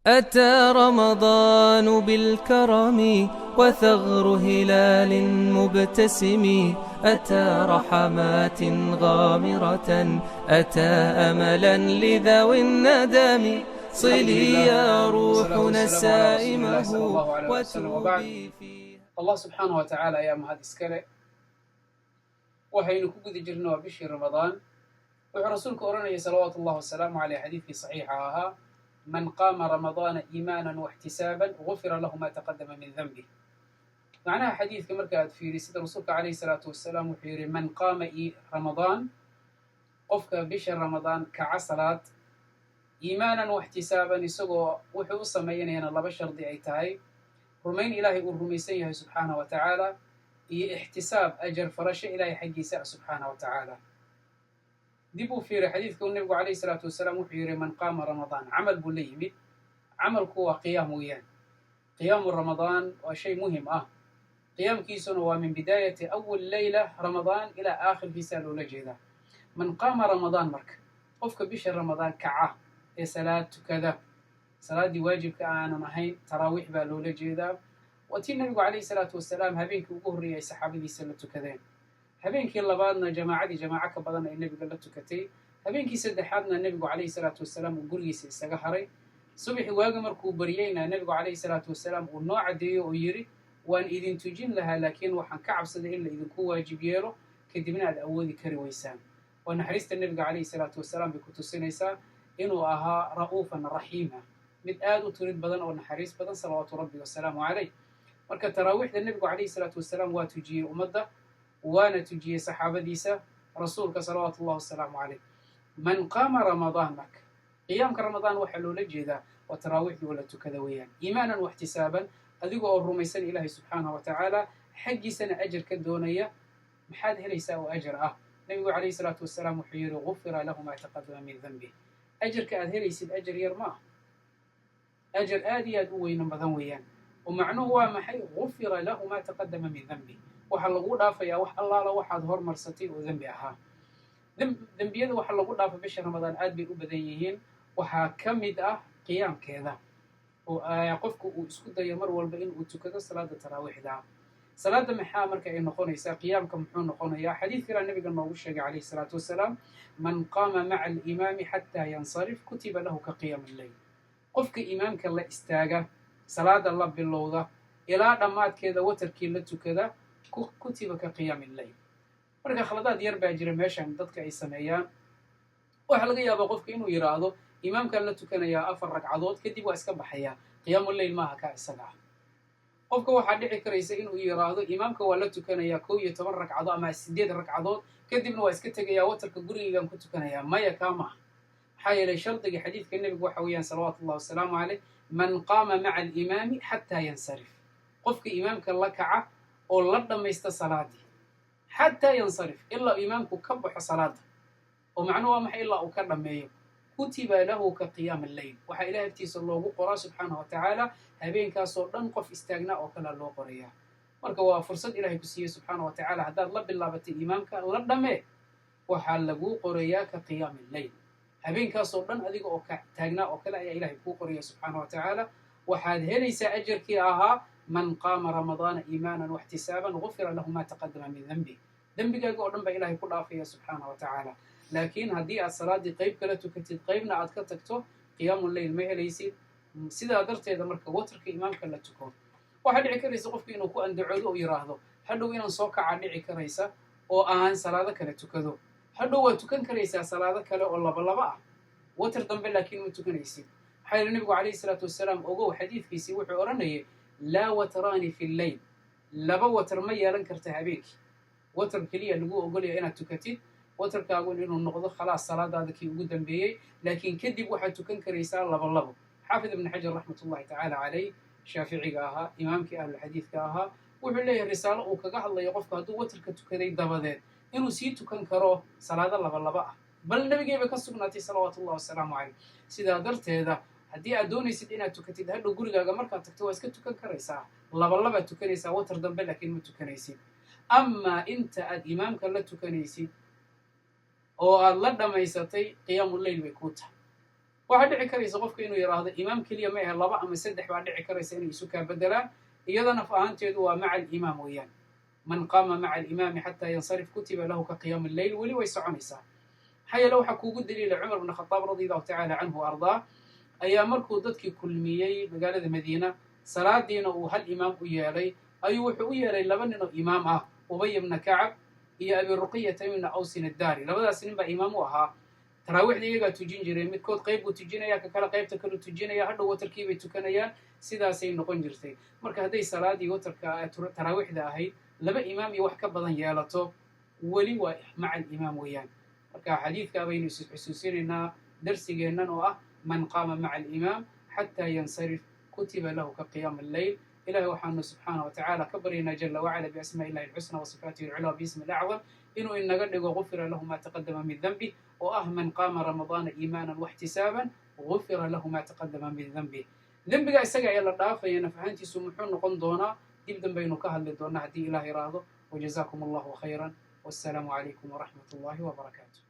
أتى رمضان بالكرم وثغر هلال مبتسم، أتى رحمات غامرة، أتى أملا لذوي الندم. صلي يا روح نسائمه وتوبي فيه. الله سبحانه وتعالى يا مهد اسكاله وحين كوكو جرنا بشي رمضان ورسولك أوراني صلوات الله والسلام عليه حديث صحيحها من قام رمضان إيمانا واحتسابا غفر له ما تقدم من ذنبه. معناها حديث كمركات في رسالة رسولك عليه الصلاة والسلام وحيري من قام رمضان قفك بشي رمضان كعصلات إيمانا واحتسابا يسوغو وحو سميين هنا الله بشر دي أيتاي رمين إلهي والرميسيه سبحانه وتعالى احتساب أجر فرش إلهي حقي سبحانه وتعالى. ديبو في حديث كون النبي عليه الصلاة والسلام وحيري من قام رمضان عمل بوليمي عمل قوة قيام ويان قيام رمضان وشيء مهم قيام كيسون ومن بداية أول ليلة رمضان إلى آخر في سالو لجيدة. من قام رمضان مرك قفك بشر رمضان كعاه صلاة كذا صلاة دي واجب كأنا مهين تراويح بالو لجيدة. وتي النبي عليه الصلاة والسلام هبينك وقهري يا صحابي سلتو كذين هبينكي لبادنا جماعة كبدنا النبي قال لتكتي هبينكي سدحادنا النبي عليه الصلاة والسلام وقريس استجحري صبح واجا مركو بريينا النبي عليه الصلاة والسلام والنوع ديو ويري وان إذن تجين لها لكن وحن كعب صدق إلا إذن كو واجب يلو كدمنا الأولي كري ويسان وأن حريست النبي عليه الصلاة والسلام بكتو سنيسا إنه أها رؤوفا رحيما متآدو تريد بدن أو نحريس بدن صلوات ربي والسلام عليه مركا تراويح النبي عليه الصلاة والسلام واتجي أمده وانا تجي صحابة ديسا رسولك صلوات الله والسلام عليه. من قام رمضان مك قيامك رمضان وحلو لجيدا وتراويح ولا تكذويان إيمانا واحتسابا أذيقوا الرميسان إلهي سبحانه وتعالى حقي سنة أجر كالدونية محاد هليسا وأجر النبي عليه الصلاة والسلام وحيره غفر له ما تقدم من ذنبه أجر كأذهليس الأجر يرماه أجر آدي أدوين مذنويان ومعنوه محي غفر له ما تقدم من ذنبه waxa lagu dhaafaya wax allaala waxaad hormarsatay oo dambi ahaa dambiyada waxa lagu dhaafay bisha ramadaan aad bay u badan yihiin waxa kamid qiyaamkeeda oo qofku uu isku dayo mar walba in uu tukado salaada taraawiixda salaada maxaa marka ay noqonaysaa qiyaamka muxuu noqonayaa xadiis kale nabiga noogu sheegay calayhi salaatu wasalaam man qaama maca al-imaami xataa yansarif kutiba lahu ka qiyaam al-layl qofka imaamka la istaaga salaada la bilowda ilaa dhammaadkeeda watarkii la tukada كتب كقيام الليل marka khaladaad yar baa jira meeshan dadka ay sameeyaan waxa laga yaabaa qofka inuu yiraahdo imaamka la tukanaya 4 ragcadood kadib waa iska baxaya qiyaamul layl ma aha ka isaga qofka waxa dhici karaysa inuu yiraahdo imaamka waa la tukanaya 12 ragcadood ama 8 ragcadood kadibna waa iska tagaya watarka guriga ku tukanaya maya kama xayla shardiga xadiiska nabiga waxa weeyaan salawaatullaahi wasalaamu alayhi man qaama ma'a al-imaami hatta yansarif qofka imaamka la kaca oo la dhamaysta salaadii حتى ينصرف إلا إمامك كبح صلاة ومعنوها محي الله وكرمه كتب له كقيام الليل وحا إله ابتيس الله قرى سبحانه وتعالى هبين كاسور ننقف استغناء وكلا الله قرية مركوا فرصة إلهي كسيه سبحانه وتعالى هذا الله بالله بتي إمامك لدمه وحلقوا قرية كقيام الليل هبين كاسور نن أذيك تغناء وكلا يا إلهي كو قرية سبحانه وتعالى وحاد هليس أجر كياها من قام رمضان إيمانا واحتسابا غفر له ما تقدم من ذنبه ذنبك قدام بإلهي كل عافية سبحانه وتعالى لكن هذه الصلاة دي قيب كلا تكتب قيبنا عاد كتكتو قيام الليل ما هليسي سيدا درت إذا مرك وترك إمامك لا تكون واحد عكريس قف إنه كو أن دعوه ويراهضه حدو إن صوك عن عكريسة أو أهان صلاة كلا تكذو حدو وتكن كريسة صلاة كلا والله بالله بقى وتر ذنب لكن متكنيسي حيل النبي عليه الصلاة والسلام أقول حديث في سوح أورانيه لا وتراني في الليل لبا وتر ما يلان كرتها بيك وتر كليه لغو اوغل يا انا تكتي وتر كاغون انه نقض خلاص صلاه هذا كي ugu dambeeyay laakiin kadib waxa tukan kareysaa laba حافظ ابن حجر رحمه الله تعالى عليه شافعيga aha imaamkii ahlul hadiithka aha wuxuu leeyahay risaalo uu kaga hadlayo qofka haduu watarka tukaday dabadeed inuu sii tukan karo salaada laba bal nabigeeba ka sugnaatay salawaatullaahi wasalaamu alayhi sida darteeda haddii aad doonaysid inaad tukatid hadhow gurigaaga markaad tagto waa iska tukan karaysaa laba tukanaysaa watar dambe laakiin ma tukanaysid ama inta aad imaamka la tukanaysid oo aad la dhamaysatay qiyaamul layl bay ku tahay waxaa dhici karaysa qofka inuu yidhaahdo imaam keliya ma ahe 2 ama 3 baa dhici karaysa inay isu kaa bedelaan iyadana fa ahaanteedu waa maca alimaam weeyaan man qaama maca alimaami xataa yansarif kutiba lahu ka qiyaam alleyl weli way soconaysaa maxaa yeele waxaa kuugu daliila cumar bn khadaab radi allahu tacala canhu ardaa ayaa markuu dadkii kulmiyey magaalada madiina salaadiina uu hal imaam u yeelay ayuu wuxuu u yeelay 2 nin oo imaam ah ubay ibna kacab iyo abi ruqiyata ibna awsin addaari labadaas nin baa imaam u ahaa taraawiixda iyagaa tujin jireen midkood qayb buu tujinaya ka kale qaybta kaleu tujinaya hadhow watarkii bay tukanayaan sidaasay noqon jirtay marka hadday salaadii watarka taraawiixda ahayd 2 imaam iyo wax ka badan yeelato weli waa maca alimaam weeyaan marka xadiidkaa baynu is xusuusinaynaa darsigeennan oo ah man qaama maca alimaam xataa yansarif kutiba lahu ka qiyaam alleyl ilahi waxaanu subxaana wa tacaala ka baryaynaa jala wacala biasmaa illahi alxusna wa sifaatihi alculaa biismi alacdam inuu inaga dhigo gufira lahu ma taqadama min dembih oo ah man qaama ramadaana iimaanan waxtisaaban gufira lahu ma taqadama min dembih dembiga isaga ee la dhaafaya naf ahaantiisu muxuu noqon doonaa dib danbaynu ka hadli doonaa haddii ilaah iraahdo wajazakum allahu khayran wassalaamu calaykum waraxmat ullahi wabarakaatu